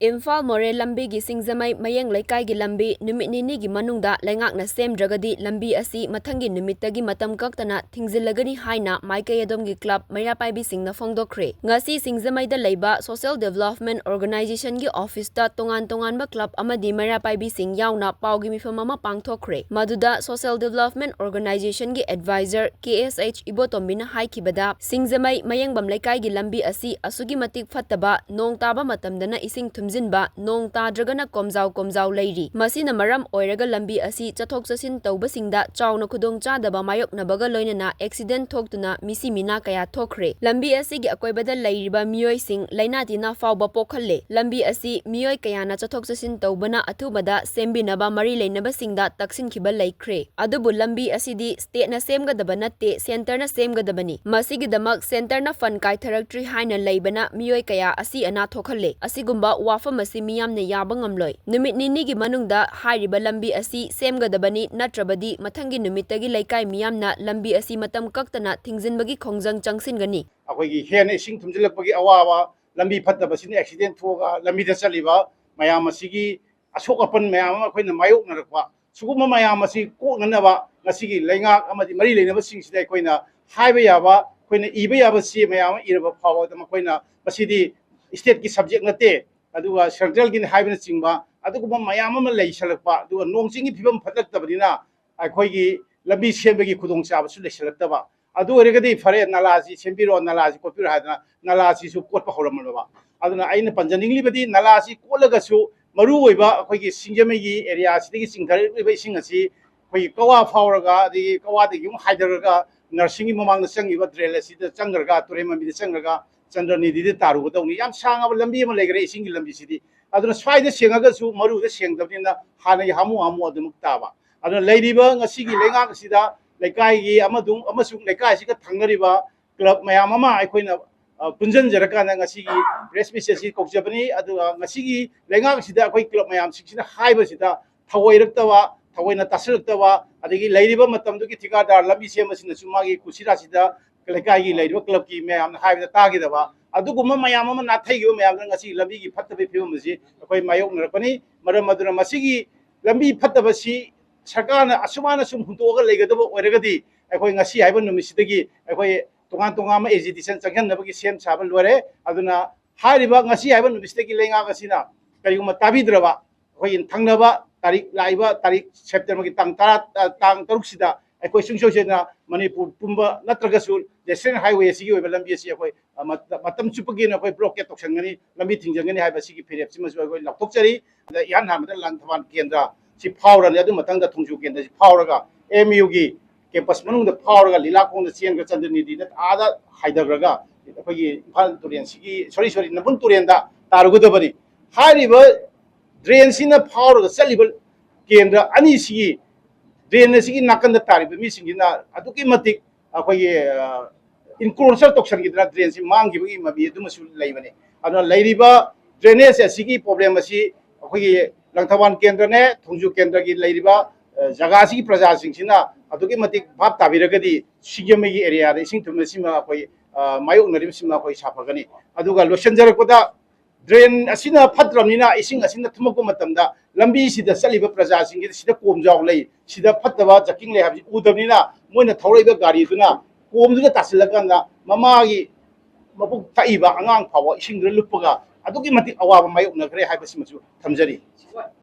Imphal More Lambi gi Singzamai Mayeng Laikai gi lambi numit nini gi manungda laingakna semdragadi lambi asi mathangi numittagi matam kaktana thingzilagani haina Maikai Adom gi club Mairapaibi singna phongdokre. Ngasi Singzamai da leiba Social Development Organization gi office ta tongan-tonganba club amadi Mairapaibi sing yauna paugi mifam ama pangthokre. Maduda Social Development Organization gi advisor KSH Ibotombina haikibada Singzamai Mayengbam Laikai gi lambi asi asugi matik fattaba nong taba matamdana ising Jinba nong tadragana komjau leiri masina maram oiraga lambi asi chathok chasin tawbasingda chawna khudong chadaba mayoknabaga loinana accident thoktuna misi mina kaya thokre lambi asi gi akoibada leiriba miyoi sing lainatina fawba pokhalle lambi asi miyoi kayana chathok chasin tawbana athubada sembinaba mari leinaba singda taksin khiba laikre adubu lambi asidi state na semgadaba natte center na semgadabani masigi damak center na fund kaitharaktree haina leibana miyoi kaya asi ana thokhalle asigumba Famasi miyamne yaba ngamloi numit ninigi manungda hairiba lambi asi semgadabani natrabadi mathangi numittagi laikai miyamna lambi asi matam kaktana thingzinbagi khongjang changsingani akoigi hen ising thumjilakpagi awawa lambi phattabasini accident thoga lambi da chaliba mayam asigi asok apan mayam akoina mayok narakwa suguma mayam asi koknanaba ngasigi laingak amadi mari leinaba singsidai koina haiba yaba koina iba yaba si mayam iraba phawa dama koina basidi state ki subject nate aduga central gi haibna chingba aduga mayam ama leisalakpa aduga nongchingi phibam phatlaktabadina akhoi lambi sembagi khudong chaba su leisalakaba adu oregadi fare nalaji sembiro nalaji kopir hadna nalaji su kotpa horamanoba aduna aina panjaningli badi nalaji kolaga su maru oiba akhoi singjamegi area sidigi singthar oiba ising asi akhoi kawa fauraga di kawa de yum haidaraga nursing mamang changiba drel sida changraga turemami de changraga Chandranidhi de Tarugoni, Yam Sang of Lambi Malay, single Lambi City. I don't try the Singagasu, Maru, the Sing, the Hana Hamu Hamu, the Muktaba. I don't Lady Bang, a Sigi Lenga Sida, Lekai, Amadum, Amasuk, Lekai, Sika Tangariba, Club Mayamama, I queen of Punjan Jarakan and Asigi, Respisi, Kok Japanese, Masigi, Lenga Sida, Quake Club Mayam, 16 Hibasida, Tawai Tawena Tasiltawa, Adigi Lady Bamatamduki Tika, Lambi Semas in the Sumagi, Kusira Sida. Lekai lady club ki mayam high the target aba aduguma mayam na thai yu mayam ngasi lambi gi phattabe phibam ji akoi mayok narapani maram madura masigi lambi phattaba si sarkana asumana sum huntoga legadaba oiragadi akoi ngasi haiba numisidagi akoi tonga ma agitation changhan nabagi sem sabal lore aduna hariba ngasi haiba numisidagi lenga gasina kayuma tabidraba akoi thangnaba tarik laiba tarik september gi tang taruk sida akhoi sungsosena Manipur Pumba Natragasul, the Sen Highway Sigi Lambi Matam Chupagin of a blocket of Shangani, Lambi Tinjangani have a Sigi period, Simas Tokari, the Yanham, the Lantavan Kendra, she power and the Matanga Tunjuk and the Poweraga, Mugi, Campus Manung, the Poweraga, Lilak on the Siengas and the Nidi, that other Hydaraga, Palturian Sigi, sorry, Nabunturianda, Tarugudabari. High river drains in the power of the Salibal Kendra, Anisi. Drain sigi nakan da tarib mi singina aduki matik akoi enclosure tokshan gidra drain si mangi bagi mabi du masul laibane aduna lairiba drainage sigi problem asi akoi langthawan kendra ne thongju kendra gi lairiba jaga sigi praja singsina aduki matik bhab tabiragadi sigemegi area re sing thumna sima akoi mayok narim sima akoi sapagani aduga losenjar koda drain asina phatramnina ising asina thumako matamda lambi sida saliba praja singi sida komjaw lei sida phattaba jaking le habji udamnina moina thoraiba gari duna komduna tasilakanda mamagi mabuk taiba angang phawa ising lupaga aduki mati awaba mayok na gre haibasi machu thamjari